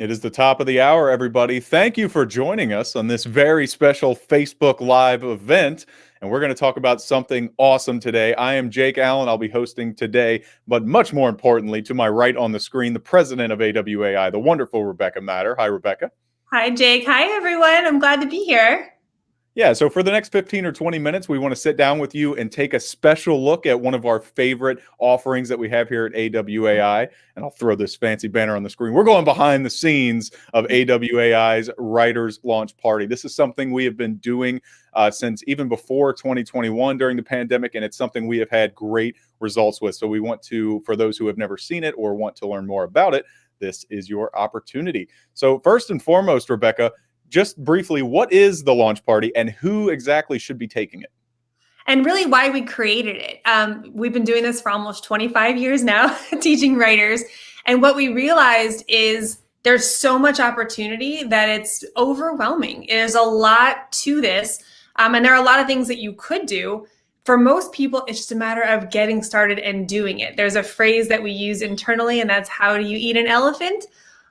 It is the top of the hour, everybody. Thank you for joining us on this very special Facebook Live event. And we're going to talk about something awesome today. I am Jake Allen. I'll be hosting today, but much more importantly, to my right on the screen, the president of AWAI, the wonderful Rebecca Matter. Hi, Rebecca. Hi, Jake. Hi, everyone. I'm glad to be here. Yeah, so for the next 15 or 20 minutes, we want to sit down with you and take a special look at one of our favorite offerings that we have here at AWAI. And I'll throw this fancy banner on the screen. We're going behind the scenes of AWAI's Writers Launch Party. This is something we have been doing since even before 2021 during the pandemic, and it's something we have had great results with. So we want to, for those who have never seen it or want to learn more about it, this is your opportunity. So first and foremost, Rebecca, just briefly, what is the launch party and who exactly should be taking it? And really why we created it. We've been doing this for almost 25 years now, teaching writers. And what we realized is there's so much opportunity that it's overwhelming. There's a lot to this. And there are a lot of things that you could do. For most people, it's just a matter of getting started and doing it. There's a phrase that we use internally, and that's how do you eat an elephant?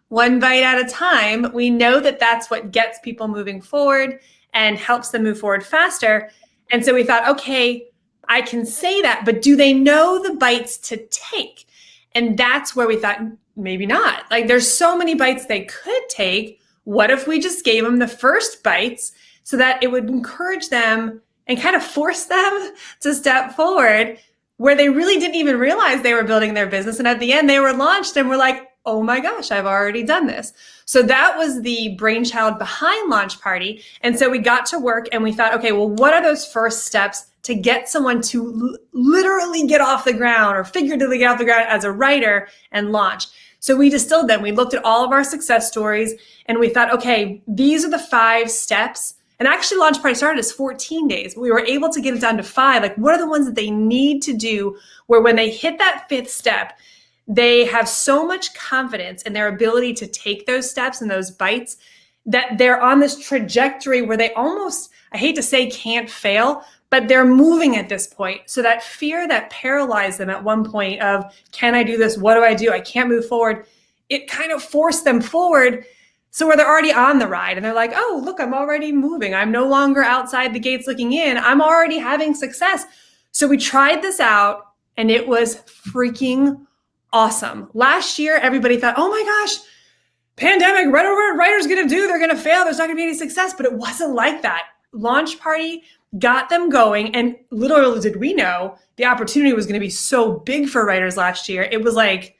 One bite at a time. We know that that's what gets people moving forward and helps them move forward faster. And so we thought, okay, I can say that, but do they know the bites to take? And that's where we thought, maybe not. Like there's so many bites they could take. What if we just gave them the first bites so that it would encourage them and kind of force them to step forward where they really didn't even realize they were building their business. And at the end, they were launched and we're like, oh my gosh, I've already done this. So that was the brainchild behind Launch Party. And so we got to work and we thought, okay, well, what are those first steps to get someone to literally get off the ground or figuratively get off the ground as a writer and launch? So we distilled them. We looked at all of our success stories and we thought, okay, these are the 5 steps. And actually Launch Party started as 14 days, but we were able to get it down to 5. Like what are the ones that they need to do where when they hit that 5th step, they have so much confidence in their ability to take those steps and those bites that they're on this trajectory where they almost, I hate to say can't fail, but they're moving at this point. So that fear that paralyzed them at one point of, can I do this? What do I do? I can't move forward. It kind of forced them forward. So where they're already on the ride and they're like, oh, look, I'm already moving. I'm no longer outside the gates looking in. I'm already having success. So we tried this out and it was freaking awesome. Last year, everybody thought, oh my gosh, pandemic, what are writers going to do? They're going to fail. There's not going to be any success. But it wasn't like that. Launch Party got them going. And little did we know the opportunity was going to be so big for writers last year. It was like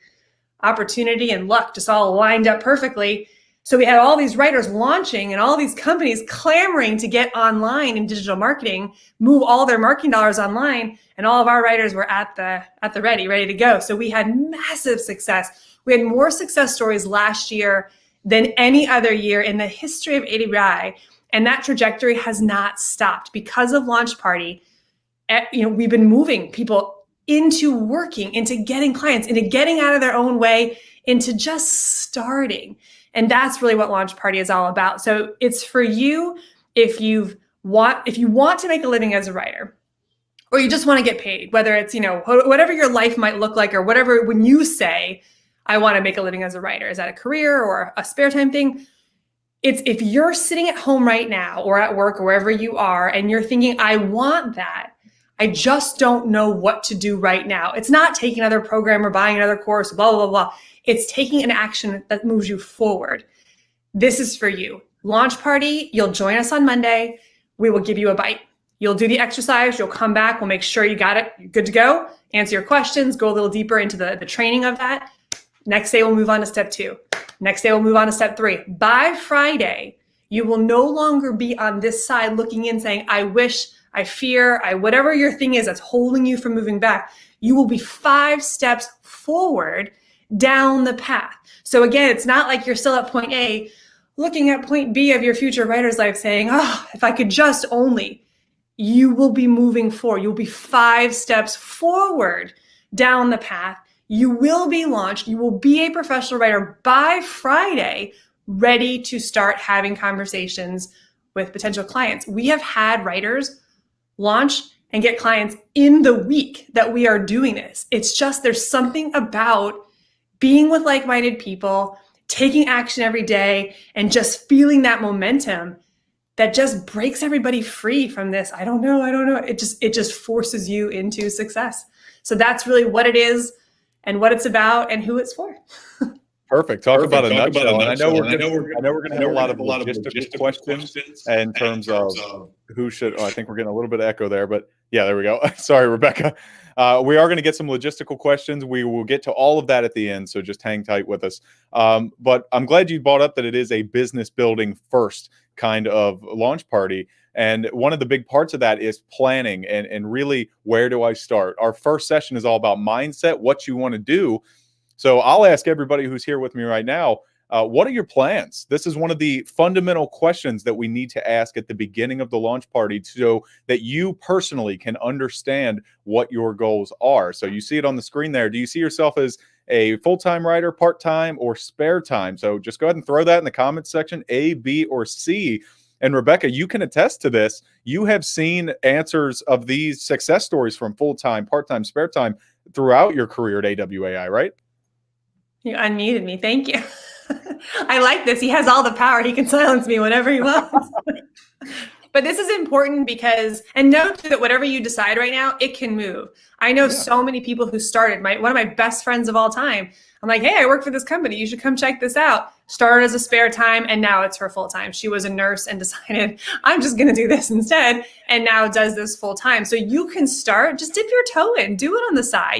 opportunity and luck just all lined up perfectly. So we had all these writers launching and all these companies clamoring to get online in digital marketing, move all their marketing dollars online. And all of our writers were at the ready to go. So we had massive success. We had more success stories last year than any other year in the history of AWI. And that trajectory has not stopped because of Launch Party. We've been moving people into working, into getting clients, into getting out of their own way, into just starting. And that's really what Launch Party is all about. So it's for you if you want to make a living as a writer, or you just want to get paid, whether it's, whatever your life might look like, or whatever, when you say, I want to make a living as a writer, is that a career or a spare time thing? It's if you're sitting at home right now or at work or wherever you are, and you're thinking, I want that. I just don't know what to do right now. It's not taking another program or buying another course, blah, blah, blah. It's taking an action that moves you forward. This is for you. Launch Party, you'll join us on Monday. We will give you a bite. You'll do the exercise. You'll come back. We'll make sure you got it. You're good to go. Answer your questions. Go a little deeper into the training of that. Next day, we'll move on to step 2. Next day, we'll move on to step 3. By Friday, you will no longer be on this side looking in saying, I wish, I fear, whatever your thing is that's holding you from moving back. You will be 5 steps forward down the path. So again, it's not like you're still at point A, looking at point B of your future writer's life saying, oh, if I could just only, you will be moving forward. You'll be 5 steps forward down the path. You will be launched. You will be a professional writer by Friday, ready to start having conversations with potential clients. We have had writers launch and get clients in the week that we are doing this. It's just, there's something about being with like-minded people, taking action every day and just feeling that momentum that just breaks everybody free from this. I don't know. It just forces you into success. So that's really what it is and what it's about and who it's for. Perfect. Talk about a nutshell. And I know we're going to have a lot of logistical questions in terms of who should. Oh, I think we're getting a little bit of echo there, but yeah, there we go. Sorry, Rebecca. We are going to get some logistical questions. We will get to all of that at the end, so just hang tight with us. But I'm glad you brought up that it is a business building first kind of launch party. And one of the big parts of that is planning and really, where do I start? Our first session is all about mindset, what you want to do. So I'll ask everybody who's here with me right now, what are your plans? This is one of the fundamental questions that we need to ask at the beginning of the launch party so that you personally can understand what your goals are. So you see it on the screen there. Do you see yourself as a full-time writer, part-time, or spare time? So just go ahead and throw that in the comments section, A, B, or C. And Rebecca, you can attest to this. You have seen answers of these success stories from full-time, part-time, spare time throughout your career at AWAI, right? You unmuted me. Thank you. I like this. He has all the power. He can silence me whenever he wants. But this is important because, and note that whatever you decide right now, it can move. I know so many people who started. One of my best friends of all time, I'm like, hey, I work for this company. You should come check this out. Started as a spare time, and now it's her full time. She was a nurse and decided, I'm just going to do this instead, and now does this full time. So you can start, just dip your toe in, do it on the side,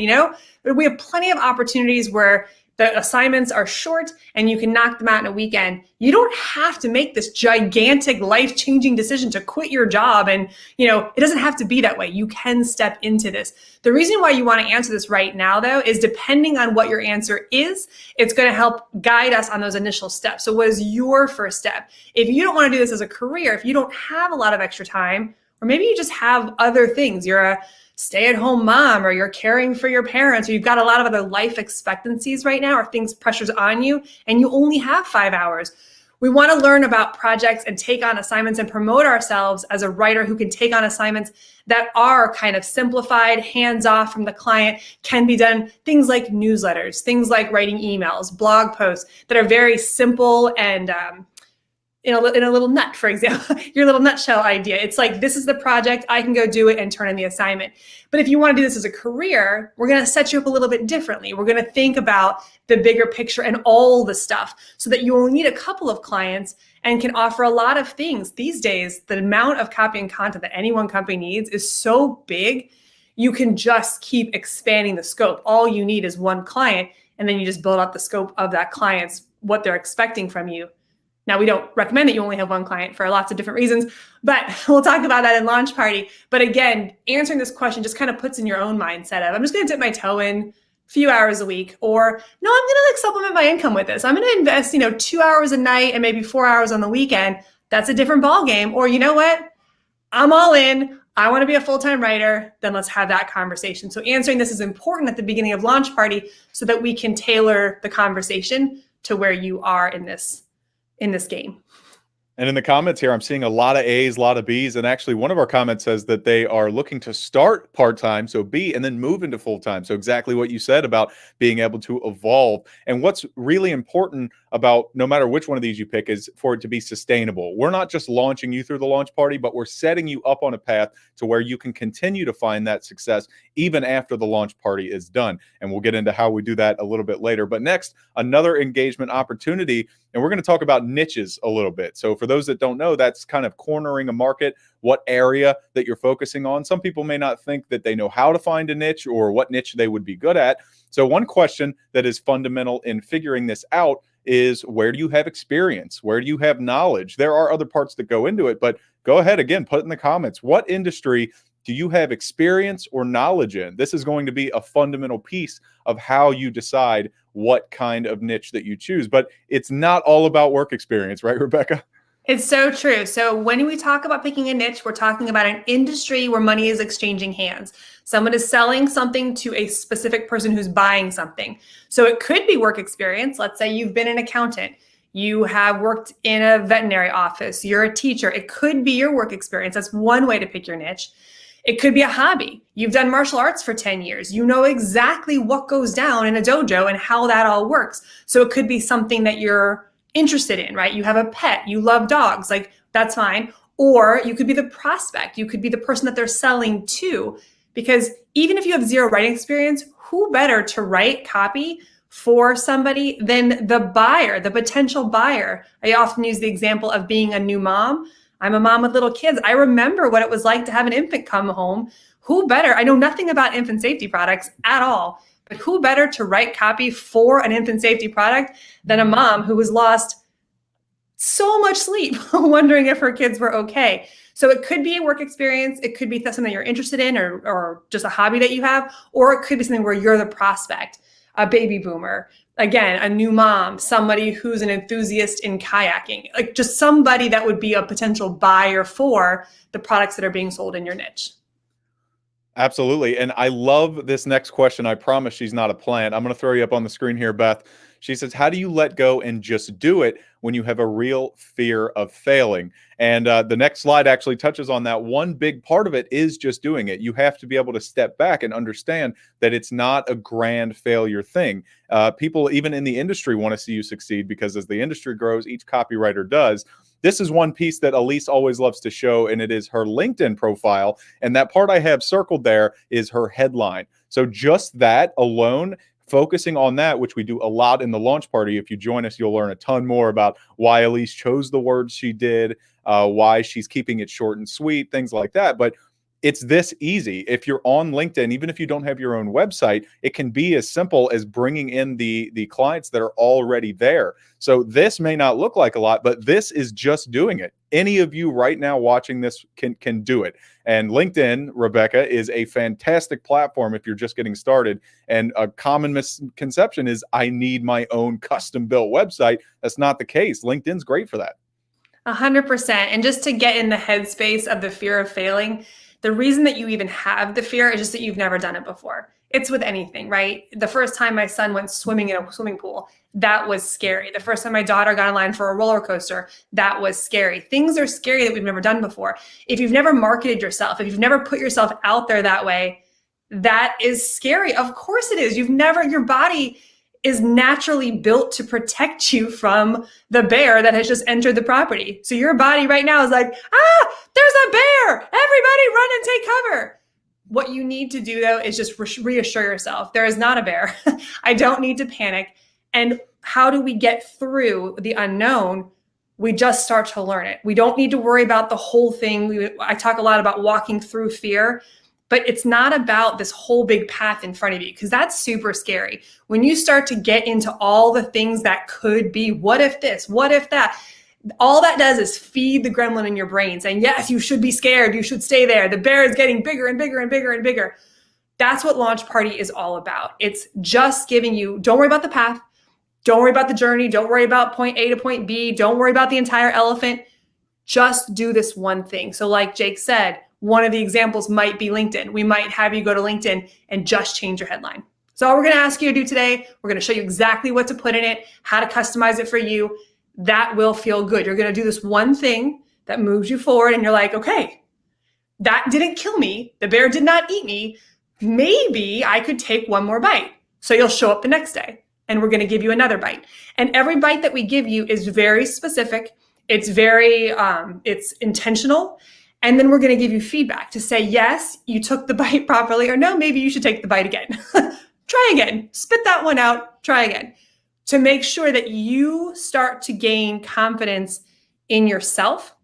But we have plenty of opportunities where the assignments are short and you can knock them out in a weekend. You don't have to make this gigantic life-changing decision to quit your job. And, it doesn't have to be that way. You can step into this. The reason why you want to answer this right now, though, is depending on what your answer is, it's going to help guide us on those initial steps. So what is your first step? If you don't want to do this as a career, if you don't have a lot of extra time, or maybe you just have other things, you're a stay-at-home mom, or you're caring for your parents, or you've got a lot of other life expectancies right now, or pressures on you, and you only have 5 hours. We want to learn about projects and take on assignments and promote ourselves as a writer who can take on assignments that are kind of simplified, hands-off from the client, can be done. Things like newsletters, things like writing emails, blog posts that are very simple and in a little nut, for example, your little nutshell idea. It's like, this is the project, I can go do it and turn in the assignment. But if you want to do this as a career, we're going to set you up a little bit differently. We're going to think about the bigger picture and all the stuff so that you only need a couple of clients and can offer a lot of things. These days, the amount of copy and content that any one company needs is so big, you can just keep expanding the scope. All you need is one client, and then you just build out the scope of that client's, what they're expecting from you. Now, we don't recommend that you only have one client for lots of different reasons, but we'll talk about that in launch party. But again, answering this question just kind of puts in your own mindset of, I'm just going to dip my toe in a few hours a week, or no, I'm going to supplement my income with this. I'm going to invest, 2 hours a night and maybe 4 hours on the weekend. That's a different ball game. Or you know what? I'm all in. I want to be a full-time writer. Then let's have that conversation. So answering this is important at the beginning of launch party so that we can tailor the conversation to where you are in this game. And in the comments here, I'm seeing a lot of A's, a lot of B's. And actually, one of our comments says that they are looking to start part-time, so B, and then move into full-time. So exactly what you said about being able to evolve. And what's really important about no matter which one of these you pick is for it to be sustainable. We're not just launching you through the launch party, but we're setting you up on a path to where you can continue to find that success even after the launch party is done. And we'll get into how we do that a little bit later. But next, another engagement opportunity. And we're going to talk about niches a little bit. So for those that don't know, that's kind of cornering a market, what area that you're focusing on. Some people may not think that they know how to find a niche or what niche they would be good at. So one question that is fundamental in figuring this out is, where do you have experience? Where do you have knowledge? There are other parts that go into it, but go ahead, again, put in the comments, what industry do you have experience or knowledge in? This is going to be a fundamental piece of how you decide what kind of niche that you choose. But it's not all about work experience, right, Rebecca? It's so true. So when we talk about picking a niche, we're talking about an industry where money is exchanging hands. Someone is selling something to a specific person who's buying something. So it could be work experience. Let's say you've been an accountant. You have worked in a veterinary office. You're a teacher. It could be your work experience. That's one way to pick your niche. It could be a hobby. You've done martial arts for 10 years. You know exactly what goes down in a dojo and how that all works. So it could be something that you're interested in, right? You have a pet, you love dogs, like that's fine. Or you could be the prospect. You could be the person that they're selling to, because even if you have zero writing experience, who better to write copy for somebody than the buyer, the potential buyer? I often use the example of being a new mom. I'm a mom with little kids. I remember what it was like to have an infant come home. Who better? I know nothing about infant safety products at all, but who better to write copy for an infant safety product than a mom who has lost so much sleep wondering if her kids were okay? So it could be a work experience. It could be something that you're interested in, or just a hobby that you have, or it could be something where you're the prospect, a baby boomer, again, a new mom, somebody who's an enthusiast in kayaking, like just somebody that would be a potential buyer for the products that are being sold in your niche. Absolutely. And I love this next question. I promise she's not a plant. I'm going to throw you up on the screen here, Beth. She says, how do you let go and just do it when you have a real fear of failing? And the next slide actually touches on that. One big part of it is just doing it. You have to be able to step back and understand that it's not a grand failure thing. People, even in the industry, want to see you succeed, because as the industry grows, each copywriter does. This is one piece that Elise always loves to show, and it is her LinkedIn profile. And that part I have circled there is her headline. So just that alone, focusing on that, which we do a lot in the launch party. If you join us, you'll learn a ton more about why Elise chose the words she did, why she's keeping it short and sweet, things like that. But it's this easy. If you're on LinkedIn, even if you don't have your own website, it can be as simple as bringing in the clients that are already there. So this may not look like a lot, but this is just doing it. Any of you right now watching this can do it. And LinkedIn, Rebecca, is a fantastic platform if you're just getting started. And a common misconception is, I need my own custom built website. That's not the case. LinkedIn's great for that. 100%. And just to get in the headspace of the fear of failing, the reason that you even have the fear is just that you've never done it before. It's with anything, right? The first time my son went swimming in a swimming pool, that was scary. The first time my daughter got in line for a roller coaster, that was scary. Things are scary that we've never done before. If you've never marketed yourself, if you've never put yourself out there that way, that is scary. Of course it is. Your body is naturally built to protect you from the bear that has just entered the property. So your body right now is like, there's a bear. Everybody run and take cover. What you need to do, though, is just reassure yourself, there is not a bear. I don't need to panic. And how do we get through the unknown? We just start to learn it. We don't need to worry about the whole thing. I talk a lot about walking through fear, but it's not about this whole big path in front of you, because that's super scary. When you start to get into all the things that could be, what if this, what if that, all that does is feed the gremlin in your brain saying, yes, you should be scared. You should stay there. The bear is getting bigger and bigger and bigger and bigger. That's what Launch Party is all about. It's just giving you, don't worry about the path. Don't worry about the journey. Don't worry about point A to point B. Don't worry about the entire elephant. Just do this one thing. So like Jake said, one of the examples might be LinkedIn. We might have you go to LinkedIn and just change your headline. So all we're going to ask you to do today, we're going to show you exactly what to put in it, how to customize it for you. That will feel good. You're going to do this one thing that moves you forward, and you're like, okay, that didn't kill me. The bear did not eat me. Maybe I could take one more bite. So you'll show up the next day, and we're going to give you another bite. And every bite that we give you is very specific. It's it's intentional. And then we're going to give you feedback to say, yes, you took the bite properly, or no, maybe you should take the bite again. Try again. Spit that one out. Try again. To make sure that you start to gain confidence in yourself,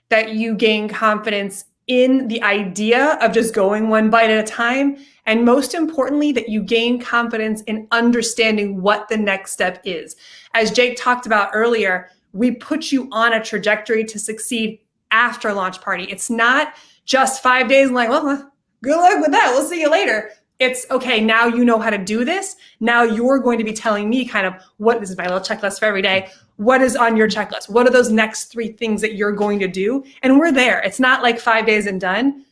that you gain confidence in the idea of just going one bite at a time, and most importantly, that you gain confidence in understanding what the next step is. As Jake talked about earlier, we put you on a trajectory to succeed after Launch Party. It's not just 5 days and like, well, good luck with that. We'll see you later. It's okay, now you know how to do this. Now you're going to be telling me kind of this is my little checklist for every day. What is on your checklist? What are those next 3 things that you're going to do? And we're there. It's not like 5 days and done.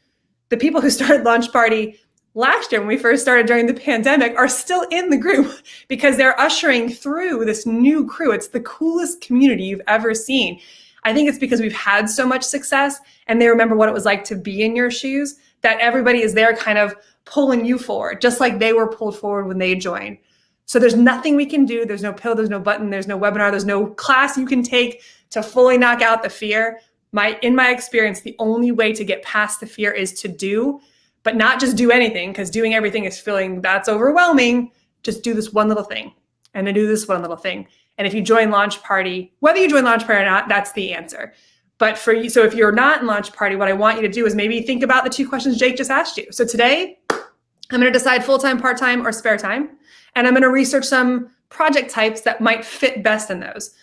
The people who started Launch Party last year when we first started during the pandemic are still in the group because they're ushering through this new crew. It's the coolest community you've ever seen. I think it's because we've had so much success and they remember what it was like to be in your shoes that everybody is there kind of pulling you forward, just like they were pulled forward when they joined. So there's nothing we can do. There's no pill, there's no button, there's no webinar, there's no class you can take to fully knock out the fear. In my experience, the only way to get past the fear is to do, but not just do anything, because doing everything is feeling that's overwhelming. Just do this one little thing and then do this one little thing. And if you join Launch Party, whether you join Launch Party or not, that's the answer. But for you, so if you're not in Launch Party, what I want you to do is maybe think about the 2 questions Jake just asked you. So today, I'm going to decide full-time, part-time, or spare time. And I'm going to research some project types that might fit best in those.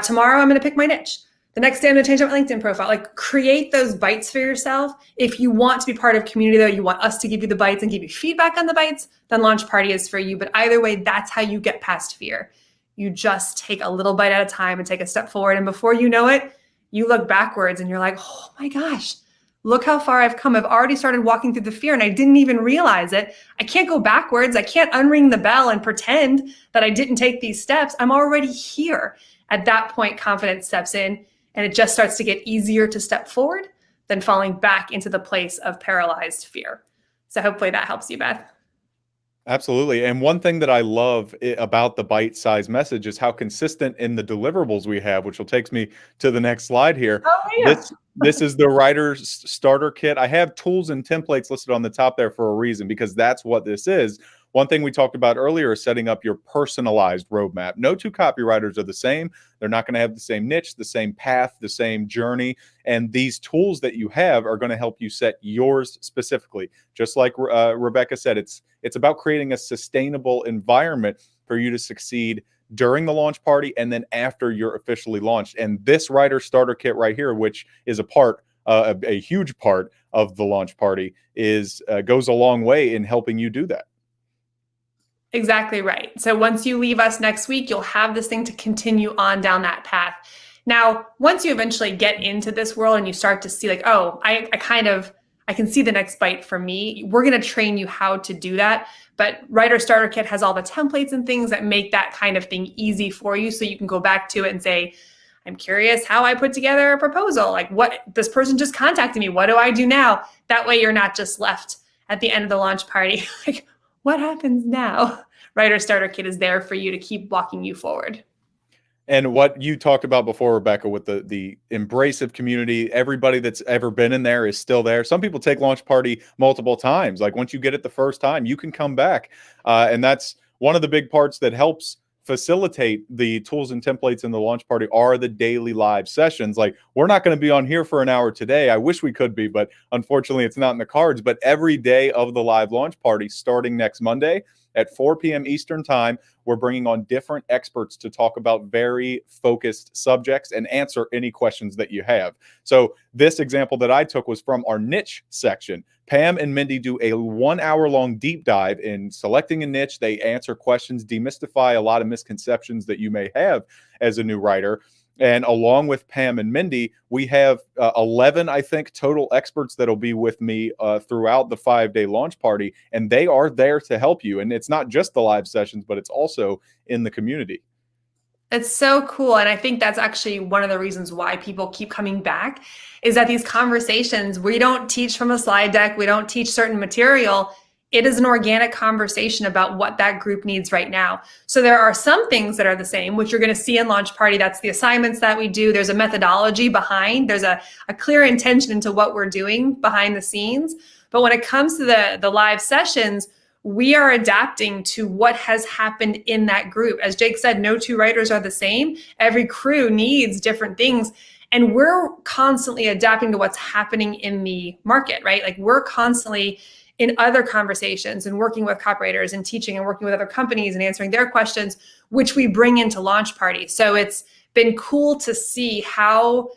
Tomorrow, I'm going to pick my niche. The next day, I'm going to change up my LinkedIn profile. Like, create those bites for yourself. If you want to be part of community, though, you want us to give you the bites and give you feedback on the bites, then Launch Party is for you. But either way, that's how you get past fear. You just take a little bite at a time and take a step forward. And before you know it, you look backwards and you're like, oh my gosh, look how far I've come. I've already started walking through the fear and I didn't even realize it. I can't go backwards. I can't unring the bell and pretend that I didn't take these steps. I'm already here. At that point, confidence steps in. And it just starts to get easier to step forward than falling back into the place of paralyzed fear. So hopefully that helps you, Beth. Absolutely. And one thing that I love about the bite-sized message is how consistent in the deliverables we have, which will take me to the next slide here. Oh, yeah. This is the writer's starter kit. I have tools and templates listed on the top there for a reason, because that's what this is. One thing we talked about earlier is setting up your personalized roadmap. No 2 copywriters are the same. They're not going to have the same niche, the same path, the same journey. And these tools that you have are going to help you set yours specifically. Just like Rebecca said, it's about creating a sustainable environment for you to succeed during the launch party and then after you're officially launched. And this writer starter kit right here, which is a huge part of the launch party, goes a long way in helping you do that. Exactly right. So once you leave us next week, you'll have this thing to continue on down that path. Now, once you eventually get into this world and you start to see like, oh, I can see the next bite for me, we're going to train you how to do that. But Writer Starter Kit has all the templates and things that make that kind of thing easy for you. So you can go back to it and say, I'm curious how I put together a proposal. Like, what, this person just contacted me. What do I do now? That way you're not just left at the end of the launch party. Like, what happens now? Writer Starter Kit is there for you to keep walking you forward. And what you talked about before, Rebecca, with the embrace of community, everybody that's ever been in there is still there. Some people take launch party multiple times. Like, once you get it the first time, you can come back. And that's one of the big parts that helps facilitate the tools and templates in the launch party are the daily live sessions. Like, we're not going to be on here for an hour today. I wish we could be, but unfortunately it's not in the cards. But every day of the live launch party, starting next Monday at 4 p.m. Eastern time, we're bringing on different experts to talk about very focused subjects and answer any questions that you have. So this example that I took was from our niche section. Pam and Mindy do a 1 hour long deep dive in selecting a niche. They answer questions, demystify a lot of misconceptions that you may have as a new writer. And along with Pam and Mindy, we have 11, I think, total experts that'll be with me throughout the 5-day launch party. And they are there to help you. And it's not just the live sessions, but it's also in the community. It's so cool. And I think that's actually one of the reasons why people keep coming back, is that these conversations, we don't teach from a slide deck. We don't teach certain material. It is an organic conversation about what that group needs right now. So there are some things that are the same, which you're going to see in Launch Party. That's the assignments that we do. There's a methodology behind. There's a clear intention into what we're doing behind the scenes. But when it comes to the live sessions, we are adapting to what has happened in that group. As Jake said, no 2 writers are the same. Every crew needs different things. And we're constantly adapting to what's happening in the market, right? Like, we're constantly in other conversations and working with copywriters and teaching and working with other companies and answering their questions, which we bring into Launch Party. So it's been cool to see how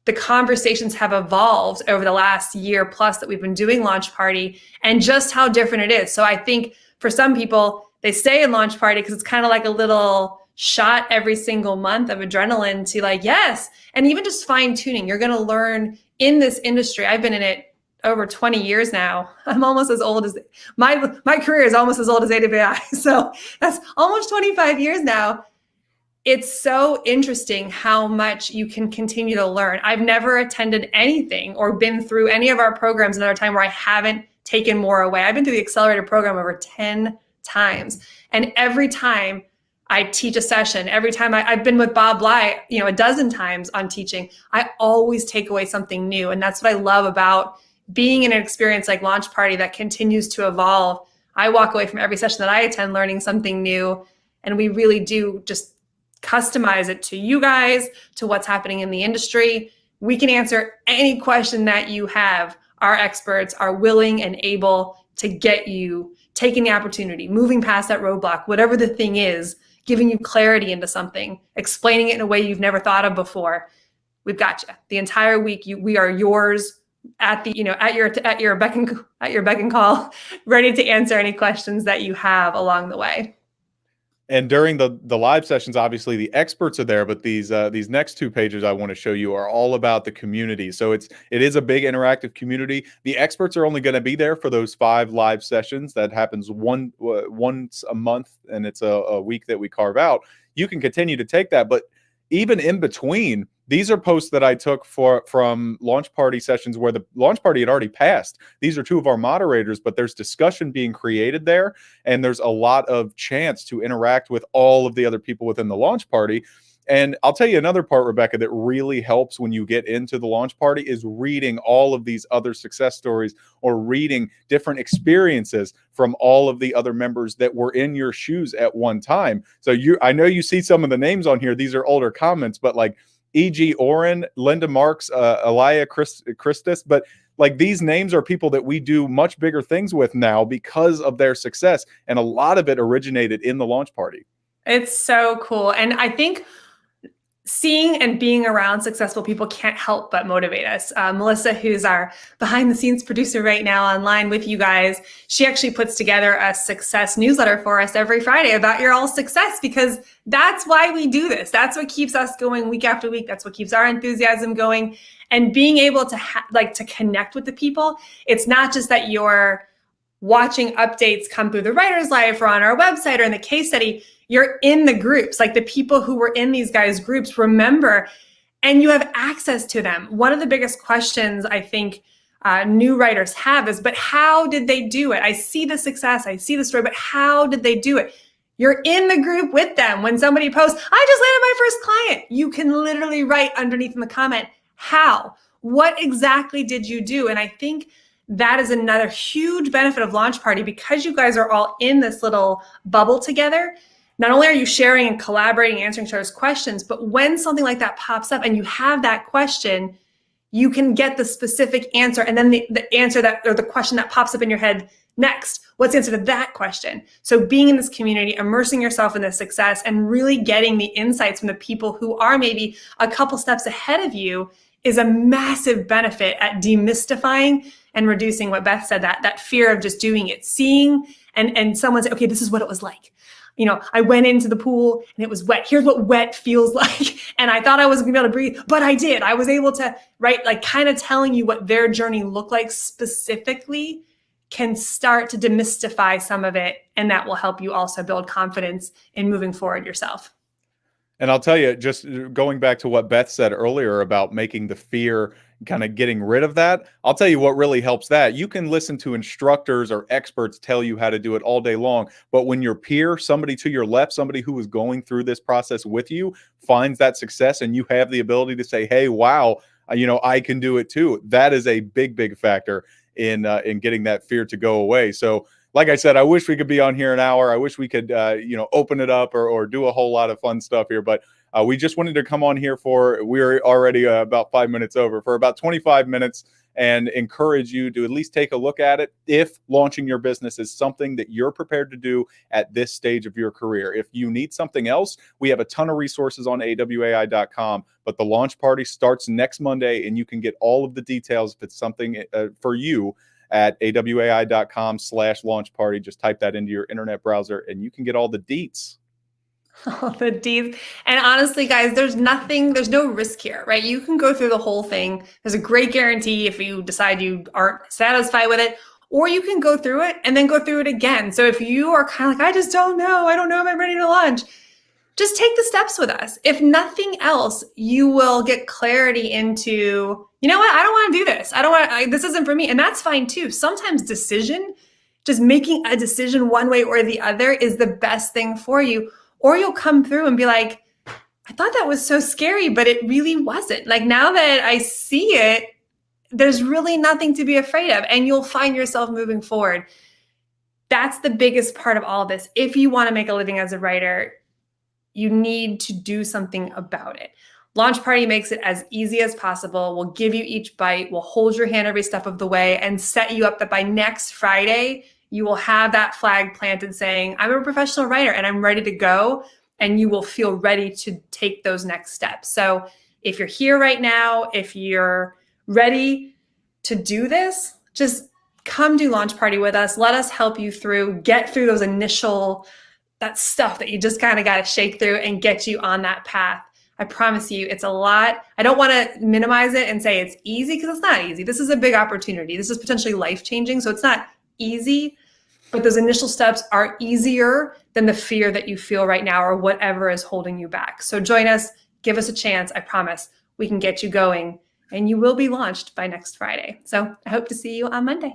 the conversations have evolved over the last year plus that we've been doing Launch Party, and just how different it is. So I think for some people, they stay in Launch Party because it's kind of like a little shot every single month of adrenaline to like, yes. And even just fine tuning, you're going to learn in this industry. I've been in it over 20 years now. I'm almost as old as my career is almost as old as AWI. So that's almost 25 years now. it's so interesting how much you can continue to learn. I've never attended anything or been through any of our programs another time where I haven't taken more away. I've been through the accelerator program over 10 times. And every time I teach a session, every time I've been with Bob Bly, a dozen times on teaching, I always take away something new. And that's what I love about being in an experience like Launch Party that continues to evolve. I walk away from every session that I attend learning something new. And we really do just customize it to you guys, to what's happening in the industry. We can answer any question that you have. Our experts are willing and able to get you taking the opportunity, moving past that roadblock, whatever the thing is, giving you clarity into something, explaining it in a way you've never thought of before. We've got you. The entire week, we are yours at your beck and call, ready to answer any questions that you have along the way. And during the live sessions, obviously the experts are there, but these next two pages I want to show you are all about the community. So it is a big interactive community. The experts are only going to be there for those 5 live sessions. That happens once a month, and it's a week that we carve out. You can continue to take that, but even in between, these are posts that I took from launch party sessions where the launch party had already passed. These are 2 of our moderators, but there's discussion being created there, and there's a lot of chance to interact with all of the other people within the launch party. And I'll tell you another part, Rebecca, that really helps when you get into the launch party is reading all of these other success stories or reading different experiences from all of the other members that were in your shoes at one time. So I know you see some of the names on here. These are older comments, but like E.G. Oren, Linda Marks, Elia Christus, but like these names are people that we do much bigger things with now because of their success. And a lot of it originated in the launch party. It's so cool. And I think seeing and being around successful people can't help but motivate us. Melissa, who's our behind the scenes producer right now online with you guys, she actually puts together a success newsletter for us every Friday about your all success, because that's why we do this. That's what keeps us going week after week. That's what keeps our enthusiasm going. And being able to to connect with the people. It's not just that you're watching updates come through the Writer's Life or on our website or in the case study. You're in the groups, like the people who were in these guys' groups remember, and you have access to them. One of the biggest questions I think new writers have is, but how did they do it? I see the success, I see the story, but how did they do it? You're in the group with them. When somebody posts, I just landed my first client, you can literally write underneath in the comment, how? What exactly did you do? And I think that is another huge benefit of Launch Party, because you guys are all in this little bubble together. Not only are you sharing and collaborating, answering each other's questions, but when something like that pops up and you have that question, you can get the specific answer, and then the answer that, or the question that pops up in your head next. What's the answer to that question? So being in this community, immersing yourself in the success, and really getting the insights from the people who are maybe a couple steps ahead of you is a massive benefit at demystifying and reducing what Beth said, that fear of just doing it, seeing and someone say, okay, this is what it was like. I went into the pool and it was wet. Here's what wet feels like. And I thought I wasn't gonna be able to breathe, but I did. I was able to, right? Like kind of telling you what their journey looked like specifically can start to demystify some of it. And that will help you also build confidence in moving forward yourself. And I'll tell you, just going back to what Beth said earlier about making the fear, kind of getting rid of that, I'll tell you what really helps that. You can listen to instructors or experts tell you how to do it all day long. But when your peer, somebody to your left, somebody who is going through this process with you, finds that success and you have the ability to say, hey, wow, I can do it too. That is a big, big factor in getting that fear to go away. So like I said, I wish we could be on here an hour. I wish we could, open it up or do a whole lot of fun stuff here. But we just wanted to come on here we're already about 5 minutes over, for about 25 minutes, and encourage you to at least take a look at it if launching your business is something that you're prepared to do at this stage of your career. If you need something else, we have a ton of resources on awai.com, but the launch party starts next Monday, and you can get all of the details if it's something for you at awai.com/launch party. Just type that into your internet browser and you can get all the deets. All the deeds. And honestly, guys, there's no risk here, right? You can go through the whole thing. There's a great guarantee if you decide you aren't satisfied with it, or you can go through it and then go through it again. So if you are kind of like, I just don't know, if I'm ready to launch, just take the steps with us. If nothing else, you will get clarity into, you know what, I don't want to do this. I don't want, this isn't for me. And that's fine too. Sometimes just making a decision one way or the other is the best thing for you. Or you'll come through and be like, I thought that was so scary, but it really wasn't. Like, now that I see it, there's really nothing to be afraid of, and you'll find yourself moving forward. That's the biggest part of all of this. If you want to make a living as a writer, you need to do something about it. Launch Party makes it as easy as possible. We'll give you each bite. We'll hold your hand every step of the way and set you up that by next Friday, you will have that flag planted saying, I'm a professional writer and I'm ready to go. And you will feel ready to take those next steps. So if you're here right now, if you're ready to do this, just come do Launch Party with us. Let us help you get through those that stuff that you just kind of got to shake through and get you on that path. I promise you, it's a lot. I don't want to minimize it and say it's easy, because it's not easy. This is a big opportunity. This is potentially life-changing. So it's not easy, but those initial steps are easier than the fear that you feel right now or whatever is holding you back. So join us, give us a chance. I promise we can get you going, and you will be launched by next Friday. So I hope to see you on Monday.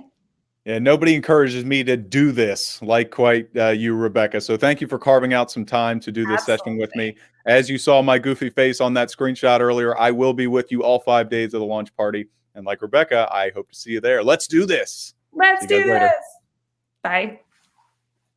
Yeah, nobody encourages me to do this like quite you, Rebecca. So thank you for carving out some time to do this session with me. As you saw my goofy face on that screenshot earlier, I will be with you all 5 days of the Launch Party. And like Rebecca, I hope to see you there. Let's do this. Let's do this. Bye.